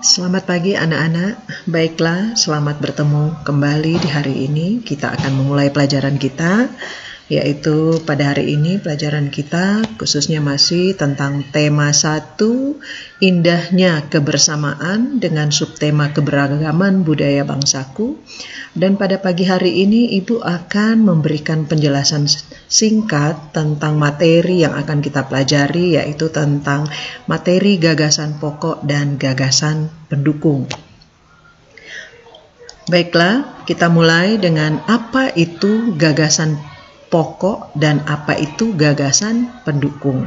Selamat pagi anak-anak. Baiklah, selamat bertemu kembali di hari ini. Kita akan memulai pelajaran kita, yaitu pada hari ini pelajaran kita khususnya masih tentang tema 1, indahnya kebersamaan dengan subtema keberagaman budaya bangsaku. Dan pada pagi hari ini Ibu akan memberikan penjelasan singkat tentang materi yang akan kita pelajari, yaitu tentang materi gagasan pokok dan gagasan pendukung. Baiklah, kita mulai dengan apa itu gagasan pokok dan apa itu gagasan pendukung.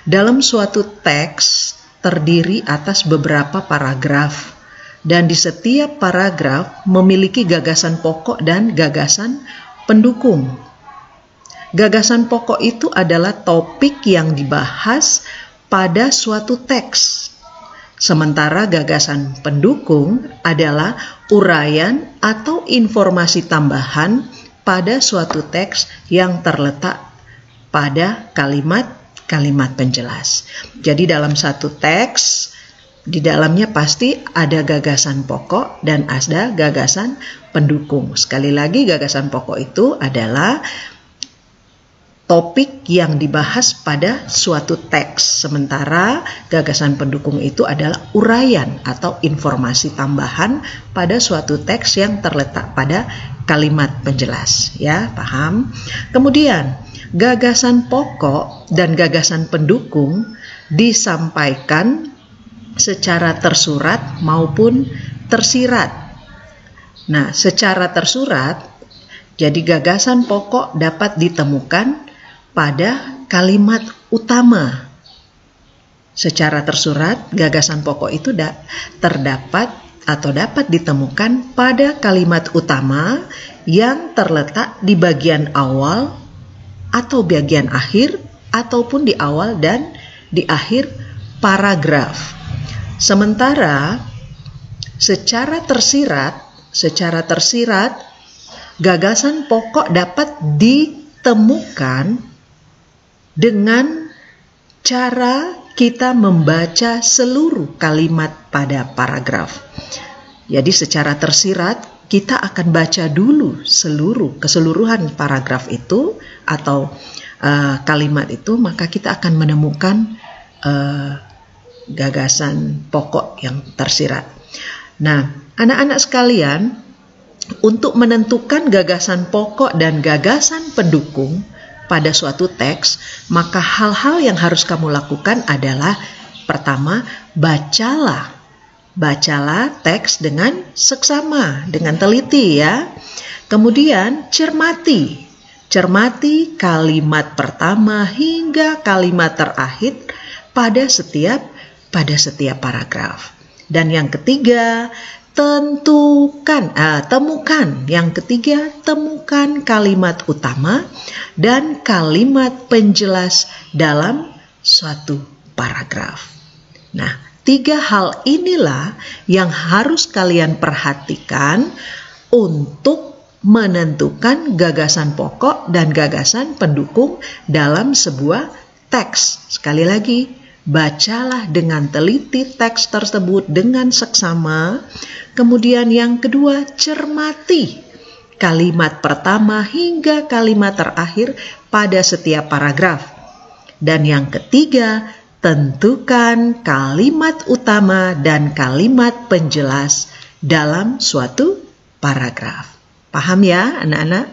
Dalam suatu teks terdiri atas beberapa paragraf, dan di setiap paragraf memiliki gagasan pokok dan gagasan pendukung. Gagasan pokok itu adalah topik yang dibahas pada suatu teks. Sementara gagasan pendukung adalah uraian atau informasi tambahan pada suatu teks yang terletak pada kalimat-kalimat penjelas. Jadi dalam satu teks, di dalamnya pasti ada gagasan pokok dan ada gagasan pendukung. Sekali lagi, gagasan pokok itu adalah topik yang dibahas pada suatu teks. Sementara gagasan pendukung itu adalah uraian atau informasi tambahan pada suatu teks yang terletak pada kalimat penjelas. Ya, paham? Kemudian, gagasan pokok dan gagasan pendukung disampaikan secara tersurat maupun tersirat. Nah, secara tersurat, jadi gagasan pokok dapat ditemukan pada kalimat utama. Secara tersurat, gagasan pokok itu terdapat atau dapat ditemukan pada kalimat utama yang terletak di bagian awal atau bagian akhir ataupun di awal dan di akhir paragraf. Sementara secara tersirat, gagasan pokok dapat ditemukan dengan cara kita membaca seluruh kalimat pada paragraf. Jadi secara tersirat kita akan baca dulu keseluruhan paragraf itu atau kalimat itu, maka kita akan menemukan gagasan pokok yang tersirat. Nah, anak-anak sekalian, untuk menentukan gagasan pokok dan gagasan pendukung pada suatu teks, maka hal-hal yang harus kamu lakukan adalah pertama, bacalah teks dengan seksama, dengan teliti ya. Kemudian cermati kalimat pertama hingga kalimat terakhir pada setiap paragraf. Dan yang ketiga, temukan kalimat utama dan kalimat penjelas dalam suatu paragraf. Nah, 3 hal inilah yang harus kalian perhatikan untuk menentukan gagasan pokok dan gagasan pendukung dalam sebuah teks. Sekali lagi, bacalah dengan teliti teks tersebut dengan seksama. Kemudian yang kedua, cermati kalimat pertama hingga kalimat terakhir pada setiap paragraf. Dan yang ketiga, tentukan kalimat utama dan kalimat penjelas dalam suatu paragraf. Paham ya anak-anak?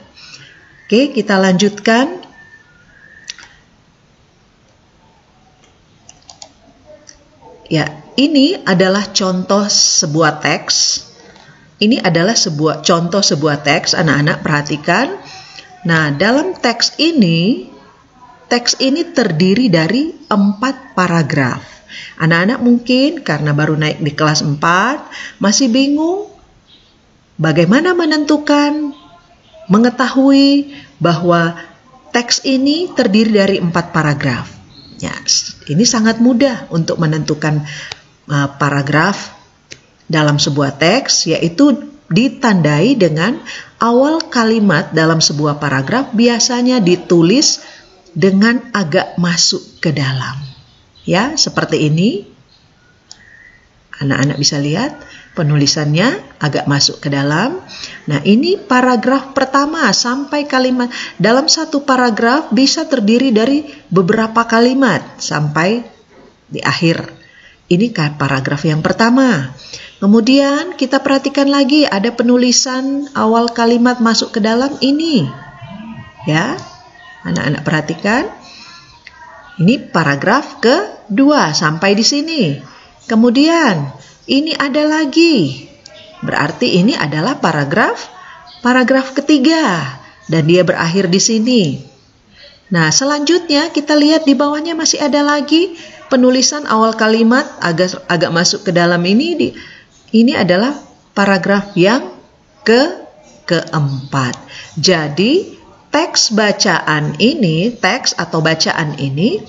Oke, kita lanjutkan. Ya, ini adalah contoh sebuah teks. Ini adalah contoh sebuah teks, anak-anak perhatikan. Nah, dalam teks ini terdiri dari 4 paragraf. Anak-anak mungkin karena baru naik di kelas 4, masih bingung bagaimana mengetahui bahwa teks ini terdiri dari 4 paragraf. Ya, ini sangat mudah untuk menentukan paragraf dalam sebuah teks, yaitu ditandai dengan awal kalimat dalam sebuah paragraf biasanya ditulis dengan agak masuk ke dalam. Ya, seperti ini. Anak-anak bisa lihat penulisannya agak masuk ke dalam. Nah, ini paragraf pertama sampai kalimat. Dalam satu paragraf bisa terdiri dari beberapa kalimat sampai di akhir. Ini paragraf yang pertama. Kemudian kita perhatikan lagi ada penulisan awal kalimat masuk ke dalam ini. Ya, anak-anak perhatikan. Ini paragraf kedua sampai di sini. Kemudian ini ada lagi. Berarti ini adalah paragraf ketiga dan dia berakhir di sini. Nah, selanjutnya kita lihat di bawahnya masih ada lagi penulisan awal kalimat agak masuk ke dalam ini. Ini adalah paragraf yang keempat. Jadi teks atau bacaan ini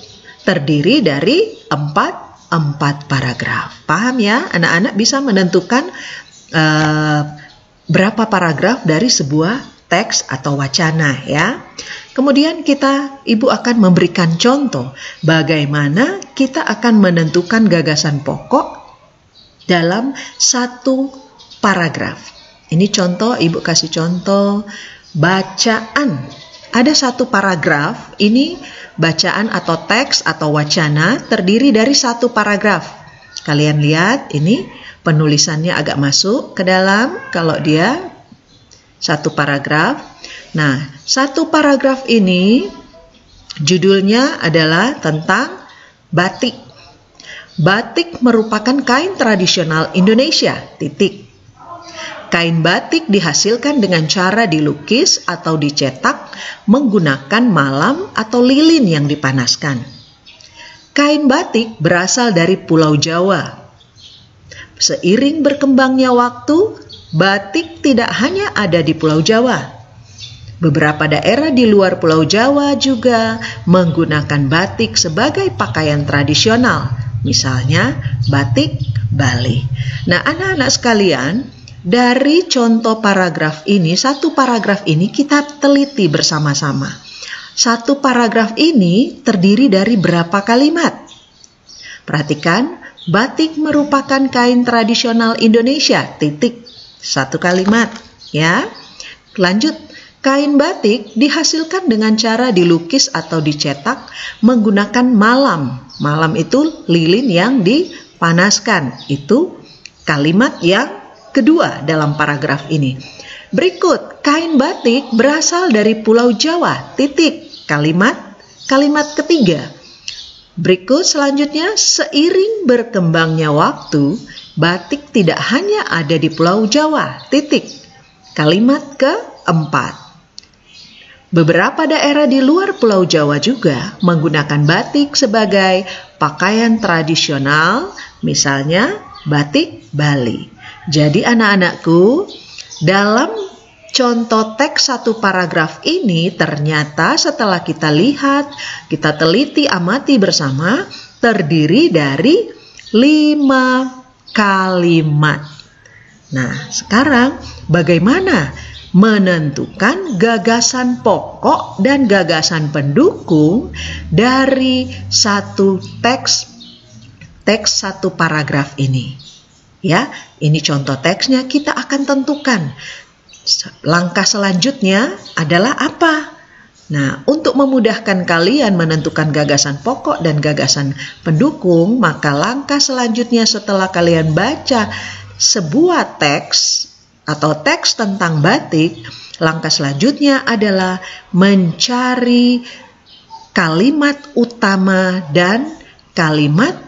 terdiri dari empat paragraf. Paham ya? Anak-anak bisa menentukan berapa paragraf dari sebuah teks atau wacana ya. Kemudian Ibu akan memberikan contoh bagaimana kita akan menentukan gagasan pokok dalam satu paragraf. Ini contoh, Ibu kasih contoh bacaan. Ada satu paragraf, ini bacaan atau teks atau wacana terdiri dari satu paragraf. Kalian lihat ini penulisannya agak masuk ke dalam kalau dia satu paragraf. Nah, satu paragraf ini judulnya adalah tentang batik. Batik merupakan kain tradisional Indonesia. Kain batik dihasilkan dengan cara dilukis atau dicetak menggunakan malam atau lilin yang dipanaskan. Kain batik berasal dari Pulau Jawa. Seiring berkembangnya waktu, batik tidak hanya ada di Pulau Jawa. Beberapa daerah di luar Pulau Jawa juga menggunakan batik sebagai pakaian tradisional, misalnya batik Bali. Nah, anak-anak sekalian, dari contoh paragraf ini, satu paragraf ini kita teliti bersama-sama. Satu paragraf ini terdiri dari berapa kalimat? Perhatikan, batik merupakan kain tradisional Indonesia, satu kalimat, ya. Lanjut, kain batik dihasilkan dengan cara dilukis atau dicetak menggunakan malam. Malam itu lilin yang dipanaskan. Itu kalimat yang kedua dalam paragraf ini. Berikut, kain batik berasal dari Pulau Jawa, Kalimat ketiga. Berikut selanjutnya, seiring berkembangnya waktu, batik tidak hanya ada di Pulau Jawa, Kalimat keempat. Beberapa daerah di luar Pulau Jawa juga menggunakan batik sebagai pakaian tradisional, misalnya batik Bali. Jadi anak-anakku, dalam contoh teks satu paragraf ini ternyata setelah kita lihat, kita teliti, amati bersama, terdiri dari 5 kalimat. Nah, sekarang bagaimana menentukan gagasan pokok dan gagasan pendukung dari satu teks satu paragraf ini? Ya, ini contoh teksnya, kita akan tentukan. Langkah selanjutnya adalah apa? Nah, untuk memudahkan kalian menentukan gagasan pokok dan gagasan pendukung, maka langkah selanjutnya setelah kalian baca sebuah teks atau teks tentang batik, langkah selanjutnya adalah mencari kalimat utama dan kalimat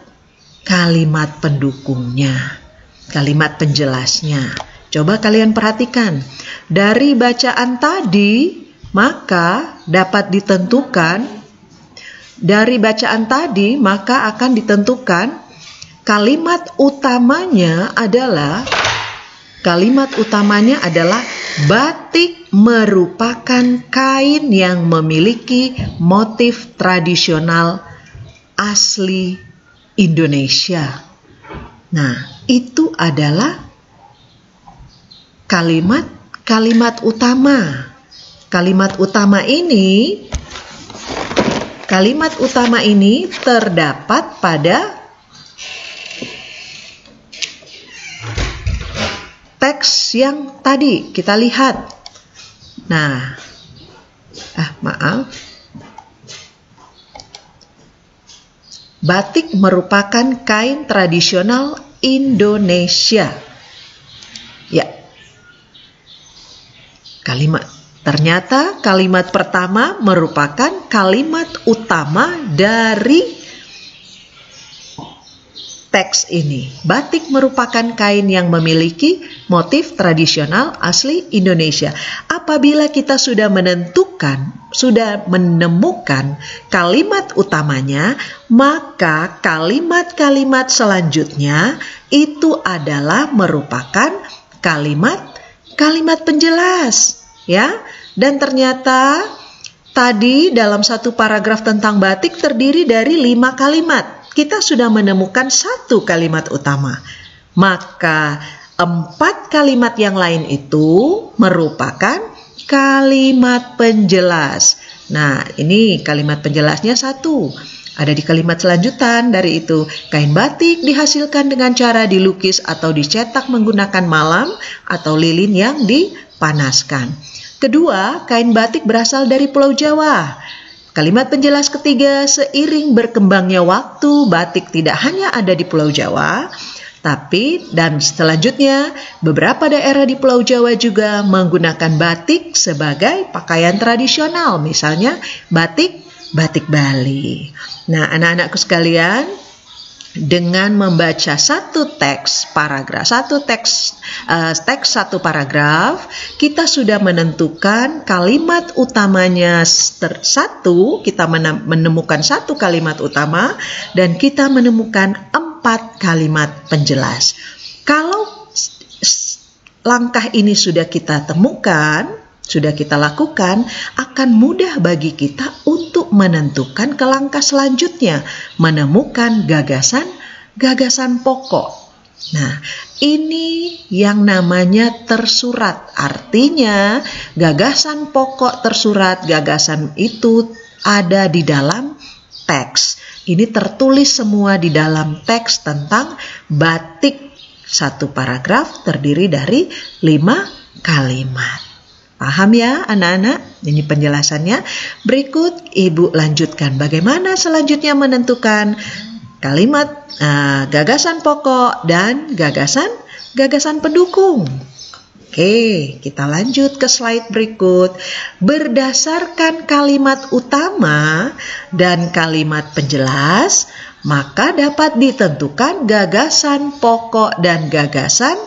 pendukungnya, kalimat penjelasnya. Coba kalian perhatikan. Dari bacaan tadi, maka akan ditentukan kalimat utamanya adalah batik merupakan kain yang memiliki motif tradisional asli Indonesia. Nah, itu adalah kalimat utama. Kalimat utama ini terdapat pada yang tadi kita lihat. Nah, maaf. Batik merupakan kain tradisional Indonesia. Ya. Ternyata kalimat pertama merupakan kalimat utama dari teks ini. Batik merupakan kain yang memiliki motif tradisional asli Indonesia. Apabila kita sudah menemukan kalimat utamanya, maka kalimat-kalimat selanjutnya itu adalah merupakan kalimat penjelas, ya. Dan ternyata tadi dalam satu paragraf tentang batik terdiri dari 5 kalimat. Kita sudah menemukan 1 kalimat utama. Maka 4 kalimat yang lain itu merupakan kalimat penjelas. Nah, ini kalimat penjelasnya 1. Ada di kalimat selanjutan dari itu. Kain batik dihasilkan dengan cara dilukis atau dicetak menggunakan malam atau lilin yang dipanaskan. Kedua, kain batik berasal dari Pulau Jawa. Kalimat penjelas ketiga, seiring berkembangnya waktu, batik tidak hanya ada di Pulau Jawa, dan selanjutnya beberapa daerah di Pulau Jawa juga menggunakan batik sebagai pakaian tradisional, misalnya batik Bali. Nah, anak-anakku sekalian, dengan membaca satu paragraf, kita sudah menentukan kalimat utamanya 1, kita menemukan 1 kalimat utama, dan kita menemukan 4 kalimat penjelas. Kalau langkah ini sudah kita temukan, sudah kita lakukan, akan mudah bagi kita untuk menentukan ke langkah selanjutnya, menemukan gagasan pokok. Nah, ini yang namanya tersurat. Artinya, gagasan pokok tersurat, gagasan itu ada di dalam teks. Ini tertulis semua di dalam teks tentang batik. Satu paragraf terdiri dari 5 kalimat. Paham ya anak-anak? Ini penjelasannya. Berikut Ibu lanjutkan bagaimana selanjutnya menentukan kalimat gagasan pokok dan gagasan pendukung. Oke, kita lanjut ke slide berikut. Berdasarkan kalimat utama dan kalimat penjelas, maka dapat ditentukan gagasan pokok dan gagasan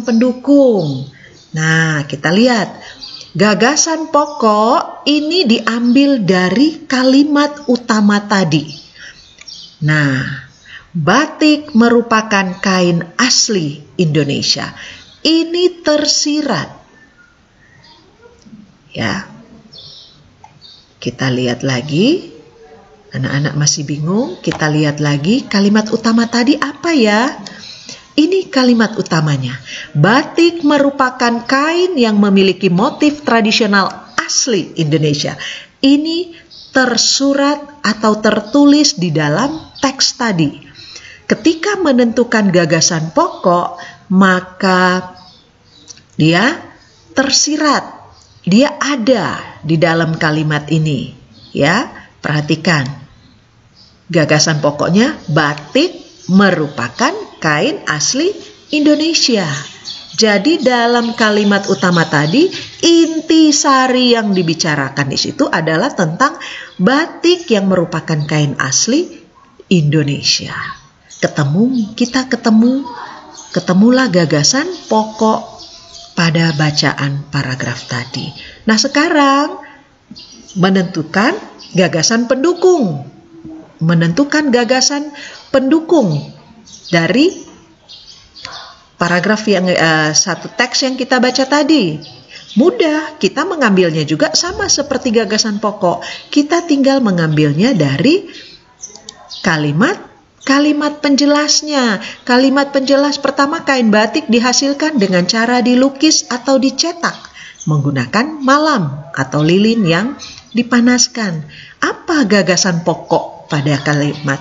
pendukung. Nah, kita lihat. Gagasan pokok ini diambil dari kalimat utama tadi. Nah, batik merupakan kain asli Indonesia. Ini tersirat. Ya. Kita lihat lagi. Anak-anak masih bingung? Kita lihat lagi kalimat utama tadi apa ya? Ini kalimat utamanya. Batik merupakan kain yang memiliki motif tradisional asli Indonesia. Ini tersurat atau tertulis di dalam teks tadi. Ketika menentukan gagasan pokok, maka dia tersirat. Dia ada di dalam kalimat ini. Ya, perhatikan. Gagasan pokoknya batik merupakan kain asli Indonesia. Jadi dalam kalimat utama tadi, intisari yang dibicarakan di situ adalah tentang batik yang merupakan kain asli Indonesia. Ketemulah gagasan pokok pada bacaan paragraf tadi. Nah, sekarang menentukan gagasan pendukung. Dari paragraf yang satu teks yang kita baca tadi. Mudah, kita mengambilnya juga sama seperti gagasan pokok. Kita tinggal mengambilnya dari kalimat penjelasnya. Kalimat penjelas pertama, kain batik dihasilkan dengan cara dilukis atau dicetak menggunakan malam atau lilin yang dipanaskan. Apa gagasan pokok pada kalimat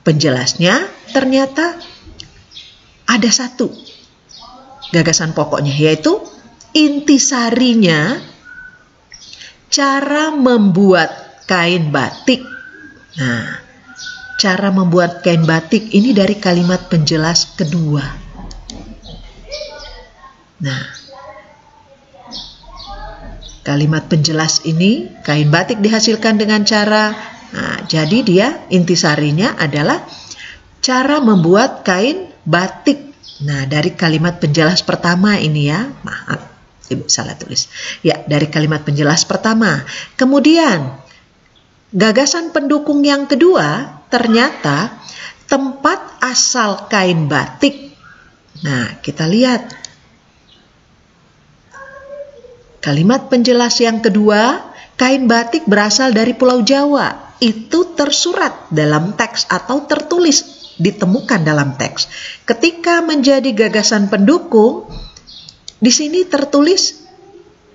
penjelasnya? Ternyata ada 1. gagasan pokoknya, yaitu intisarinya cara membuat kain batik. Nah, cara membuat kain batik ini dari kalimat penjelas kedua. Nah, kalimat penjelas ini, kain batik dihasilkan dengan cara, jadi dia intisarinya adalah cara membuat kain batik. Nah, dari kalimat penjelas pertama ini ya, maaf, Ibu salah tulis. Ya, dari kalimat penjelas pertama. Kemudian, gagasan pendukung yang kedua, ternyata tempat asal kain batik. Nah, kita lihat. Kalimat penjelas yang kedua, kain batik berasal dari Pulau Jawa. Itu tersurat dalam teks atau tertulis, ditemukan dalam teks. Ketika menjadi gagasan pendukung, di sini tertulis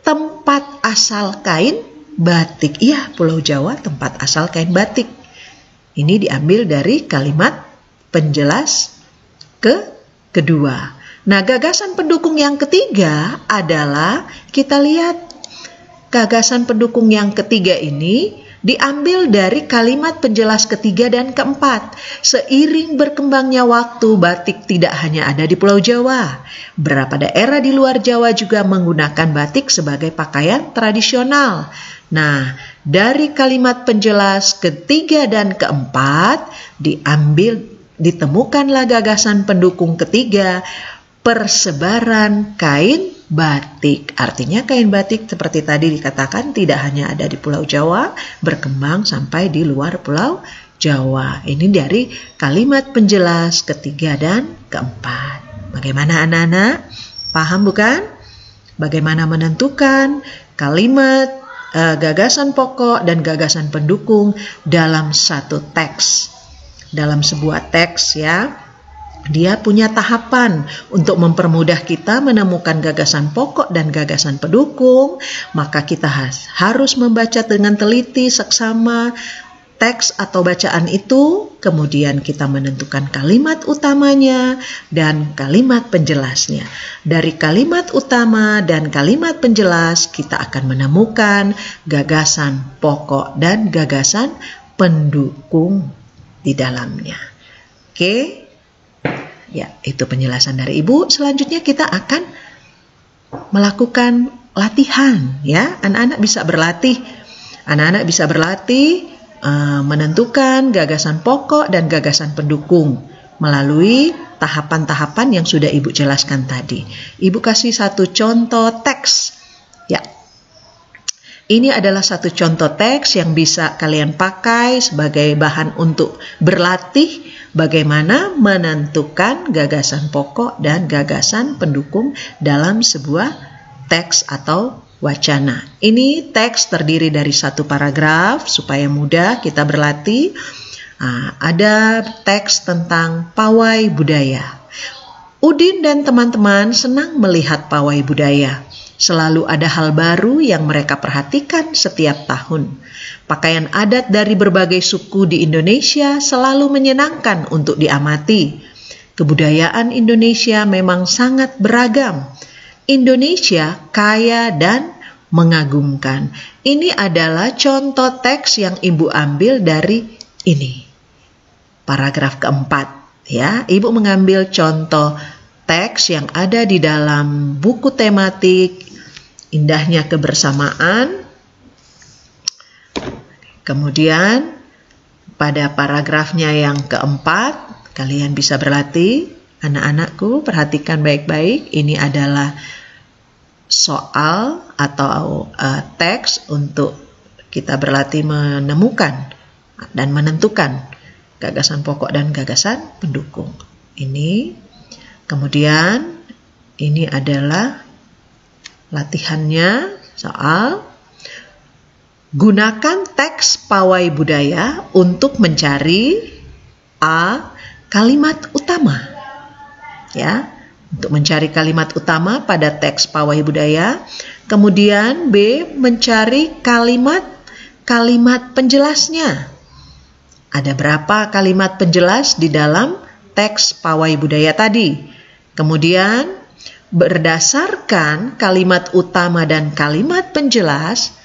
tempat asal kain batik. Iya, Pulau Jawa tempat asal kain batik. Ini diambil dari kalimat penjelas kedua. Nah, gagasan pendukung yang ketiga adalah, kita lihat gagasan pendukung yang ketiga ini diambil dari kalimat penjelas ketiga dan keempat. Seiring berkembangnya waktu, batik tidak hanya ada di Pulau Jawa. Beberapa daerah di luar Jawa juga menggunakan batik sebagai pakaian tradisional. Nah, dari kalimat penjelas ketiga dan keempat ditemukanlah gagasan pendukung ketiga, persebaran kain batik. Artinya kain batik seperti tadi dikatakan tidak hanya ada di Pulau Jawa, berkembang sampai di luar Pulau Jawa. Ini dari kalimat penjelas ketiga dan keempat. Bagaimana anak-anak? Paham bukan? Bagaimana menentukan kalimat, gagasan pokok dan gagasan pendukung dalam satu teks. Dalam sebuah teks ya. Dia punya tahapan untuk mempermudah kita menemukan gagasan pokok dan gagasan pendukung. Maka kita harus membaca dengan teliti, seksama teks atau bacaan itu. Kemudian kita menentukan kalimat utamanya dan kalimat penjelasnya. Dari kalimat utama dan kalimat penjelas kita akan menemukan gagasan pokok dan gagasan pendukung di dalamnya. Oke. Ya, itu penjelasan dari Ibu. Selanjutnya kita akan melakukan latihan ya. Anak-anak bisa berlatih. Anak-anak bisa berlatih menentukan gagasan pokok dan gagasan pendukung melalui tahapan-tahapan yang sudah Ibu jelaskan tadi. Ibu kasih satu contoh teks. Ya. Ini adalah satu contoh teks yang bisa kalian pakai sebagai bahan untuk berlatih bagaimana menentukan gagasan pokok dan gagasan pendukung dalam sebuah teks atau wacana. Ini teks terdiri dari satu paragraf supaya mudah kita berlatih. Ada teks tentang pawai budaya. Udin dan teman-teman senang melihat pawai budaya. Selalu ada hal baru yang mereka perhatikan setiap tahun. Pakaian adat dari berbagai suku di Indonesia selalu menyenangkan untuk diamati. Kebudayaan Indonesia memang sangat beragam. Indonesia kaya dan mengagumkan. Ini adalah contoh teks yang Ibu ambil dari ini. Paragraf keempat. Ya, Ibu mengambil contoh teks yang ada di dalam buku tematik Indahnya Kebersamaan. Kemudian pada paragrafnya yang keempat, kalian bisa berlatih. Anak-anakku, perhatikan baik-baik. Ini adalah soal atau teks untuk kita berlatih menemukan dan menentukan gagasan pokok dan gagasan pendukung. Ini, kemudian ini adalah latihannya, soal gunakan teks pawai budaya untuk mencari kalimat utama. Ya, untuk mencari kalimat utama pada teks pawai budaya. Kemudian B, mencari kalimat penjelasnya. Ada berapa kalimat penjelas di dalam teks pawai budaya tadi? Kemudian berdasarkan kalimat utama dan kalimat penjelas,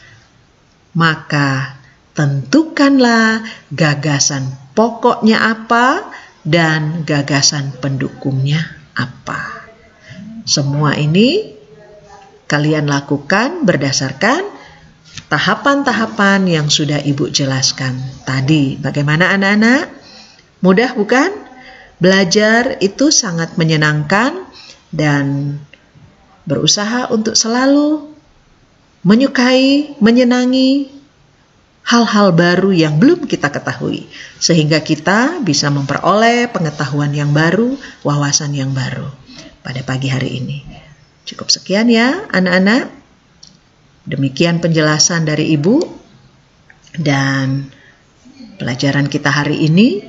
maka tentukanlah gagasan pokoknya apa dan gagasan pendukungnya apa. Semua ini kalian lakukan berdasarkan tahapan-tahapan yang sudah Ibu jelaskan tadi. Bagaimana anak-anak? Mudah bukan? Belajar itu sangat menyenangkan dan berusaha untuk selalu menyukai, menyenangi hal-hal baru yang belum kita ketahui, sehingga kita bisa memperoleh pengetahuan yang baru, wawasan yang baru pada pagi hari ini. Cukup sekian ya anak-anak. Demikian penjelasan dari Ibu, dan pelajaran kita hari ini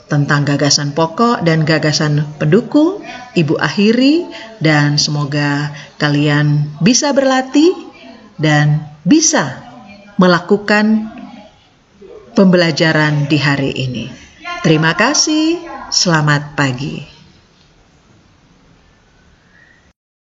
tentang gagasan pokok dan gagasan pendukung Ibu akhiri, dan semoga kalian bisa berlatih dan bisa melakukan pembelajaran di hari ini. Terima kasih, selamat pagi.